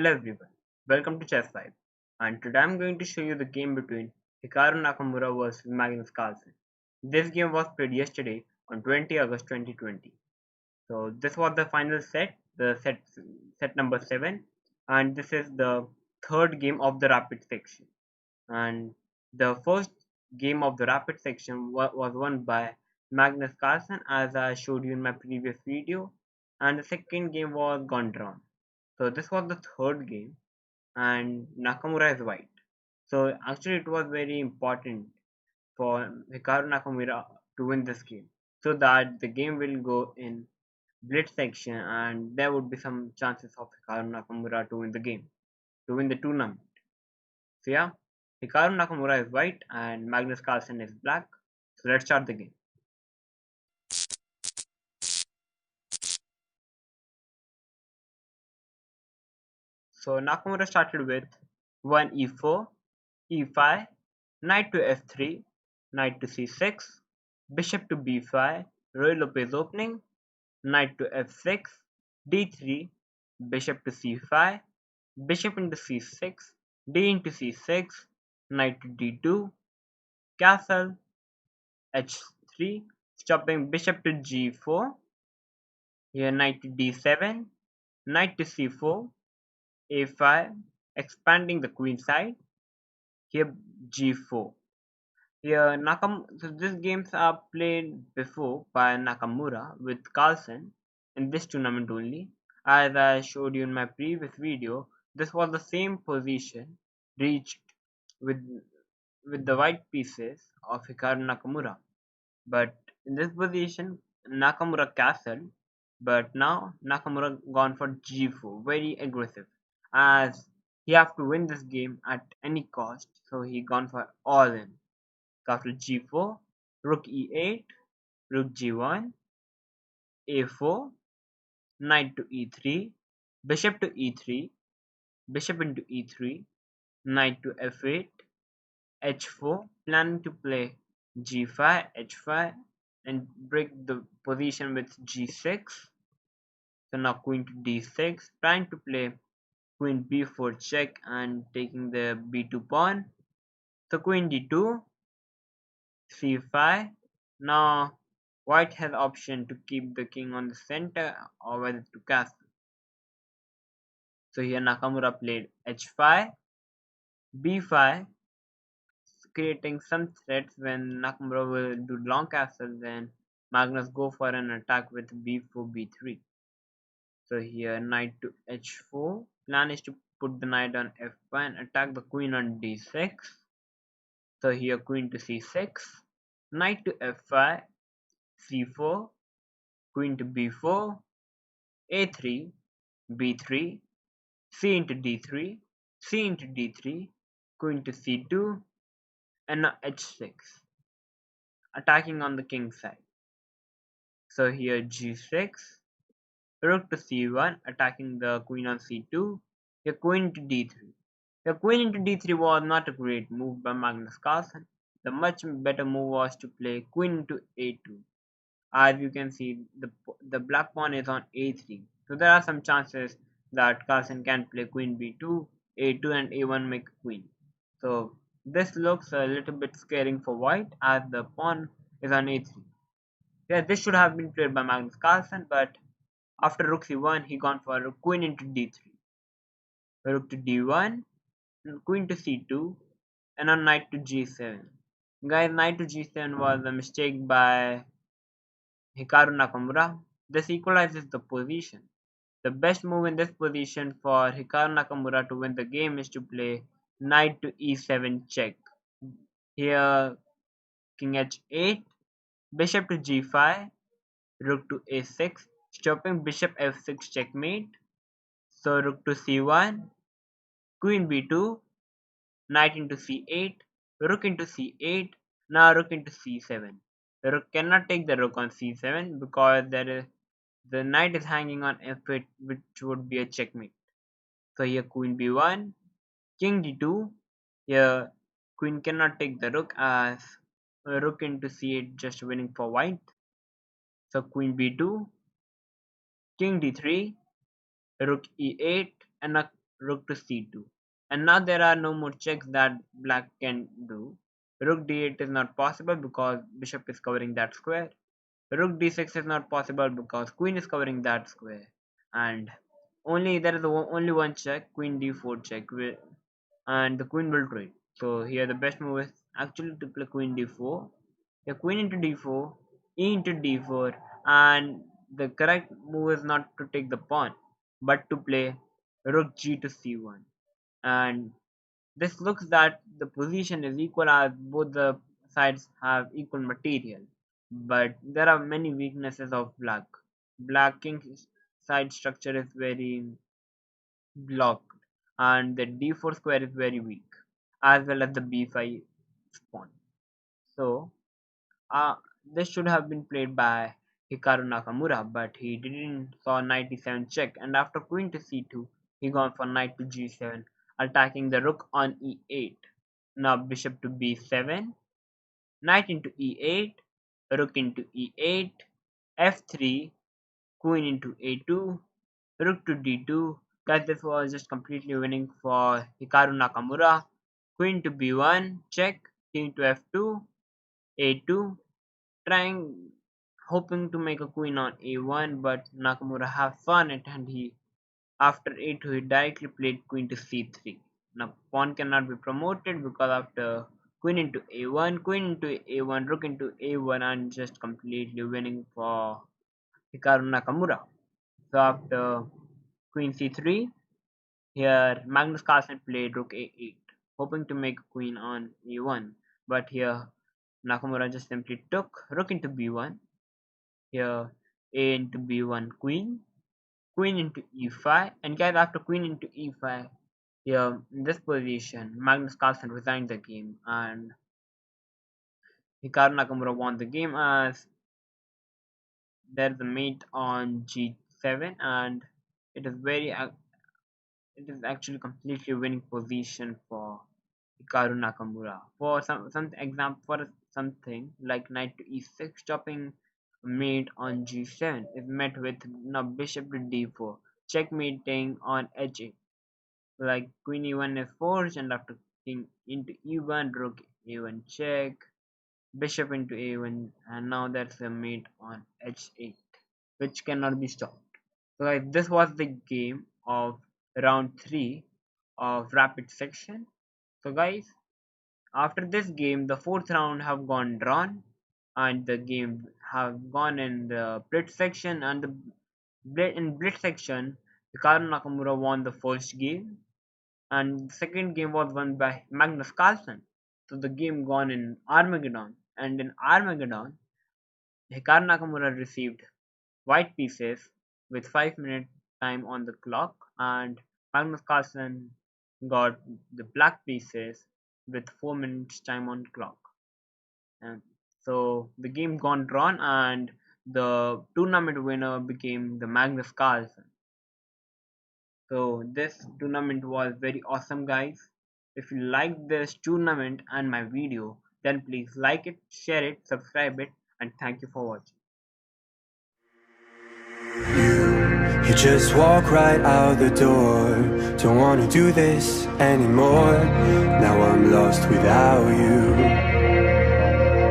Hello everyone, welcome to Chess 5, and today I'm going to show you the game between Hikaru Nakamura vs Magnus Carlsen. This game was played yesterday on 20 August 2020. So this was the final set, the set number 7, and this is the third game of the rapid section. And the first game of the rapid section was won by Magnus Carlsen, as I showed you in my previous video, and the second game was gone drawn. So this was the third game, and Nakamura is white. So actually, it was very important for Hikaru Nakamura to win this game, so that the game will go in blitz section, and there would be some chances of Hikaru Nakamura to win the game, to win the tournament. So yeah, Hikaru Nakamura is white and Magnus Carlsen is black. So let's start the game. So Nakamura started with 1 e4, e5, knight to f3, knight to c6, bishop to b5, Roy López opening, knight to f6, d3, bishop to c5, bishop into c6, d into c6, knight to d2, castle, h3, stopping bishop to g4, here knight to d7, knight to c4, a5, expanding the queen side, here g4. Here so these games are played before by Nakamura with Carlsen in this tournament only. As I showed you in my previous video, this was the same position reached with the white pieces of Hikaru Nakamura. But in this position, Nakamura castled, but now Nakamura gone for g4, very aggressive, as he have to win this game at any cost, so he gone for all in. After g4, rook e8, rook g1, a4, knight to e3, bishop to e3, bishop into e3, knight to f8, h4, planning to play g5, h5, and break the position with g6. So now queen to d6, trying to play queen b4 check and taking the b2 pawn. So queen d2, c5. Now white has option to keep the king on the center or whether to castle. So here Nakamura played h5, b5, creating some threats. When Nakamura will do long castle, then Magnus go for an attack with b4, b3. So here knight to h4, plan is to put the knight on f5 and attack the queen on d6. So here queen to c6, knight to f5, c4, queen to b4, a3, b3, c into d3, c into d3, queen to c2, and now h6, attacking on the king side. So here g6, rook to c1, attacking the queen on c2, your queen to d3. Your queen into d3 was not a great move by Magnus Carlsen. The much better move was to play queen into a2. As you can see, the black pawn is on a3. So there are some chances that Carlsen can play queen b2, a2 and a1 make queen. So this looks a little bit scaring for white as the pawn is on a3. Yeah, this should have been played by Magnus Carlsen, but after rook c1, he gone for queen into d3. Rook to d1, queen to c2, and on knight to g7. Guys, knight to g7 was a mistake by Hikaru Nakamura. This equalizes the position. The best move in this position for Hikaru Nakamura to win the game is to play knight to e7 check. Here king h8, bishop to g5, rook to a6, stopping bishop f6 checkmate. So rook to c1, queen b2, knight into c8, rook into c8, now rook into c7. The rook cannot take the rook on c7 because the knight is hanging on f8, which would be a checkmate. So here queen b1, king d2. Here queen cannot take the rook as rook into c8 just winning for white. So queen b2, king d3, rook e8, and a rook to c2. And now there are no more checks that black can do. Rook d8 is not possible because bishop is covering that square. Rook d6 is not possible because queen is covering that square. And there is only one check, queen d4 check, and the queen will trade. So here the best move is actually to play queen d4. The queen into d4, e into d4, and the correct move is not to take the pawn, but to play rook g to c1. And this looks that the position is equal as both the sides have equal material. But there are many weaknesses of black. Black king's side structure is very blocked, and the d4 square is very weak, as well as the b5 pawn. So this should have been played by Hikaru Nakamura, but he didn't saw knight e7 check, and after queen to c2, he gone for knight to g7, attacking the rook on e8. Now bishop to b7, knight into e8, rook into e8, f3, queen into a2, rook to d2. Guys, this was just completely winning for Hikaru Nakamura. Queen to b1, check, king to f2, a2, hoping to make a queen on a1, but Nakamura have fun it, and after a2 he directly played queen to c3. Now pawn cannot be promoted because after queen into a1, queen into a1, rook into a1, and just completely winning for Hikaru Nakamura. So after queen c3, here Magnus Carlsen played rook a8, hoping to make a queen on a1, but here Nakamura just simply took rook into b1, here a into b1 queen, queen into e5, and guys, after queen into e5, here in this position Magnus Carlsen resigned the game, and Hikaru Nakamura won the game as there's a mate on g7, and it is actually completely winning position for Hikaru Nakamura. For something like knight to e6, stopping mate on g7 is met with now bishop to d4, checkmating on h8. Like queen e1 is forced, and after king into e1, rook a1 check, bishop into a1, and now there's a mate on h8, which cannot be stopped. So guys, this was the game of round 3 of rapid section. So guys, after this game, the fourth round have gone drawn, and the game have gone in the blitz section, and in blitz section, Hikaru Nakamura won the first game, and the second game was won by Magnus Carlsen. So the game gone in Armageddon, and in Armageddon, Hikaru Nakamura received white pieces with 5-minute time on the clock, and Magnus Carlsen got the black pieces with 4 minutes time on clock. And so the game gone drawn, and the tournament winner became the Magnus Carlsen. So this tournament was very awesome, guys. If you like this tournament and my video, then please like it, share it, subscribe it, and thank you for watching. You just walk right out the door. Don't wanna do this anymore. Now I'm lost without you.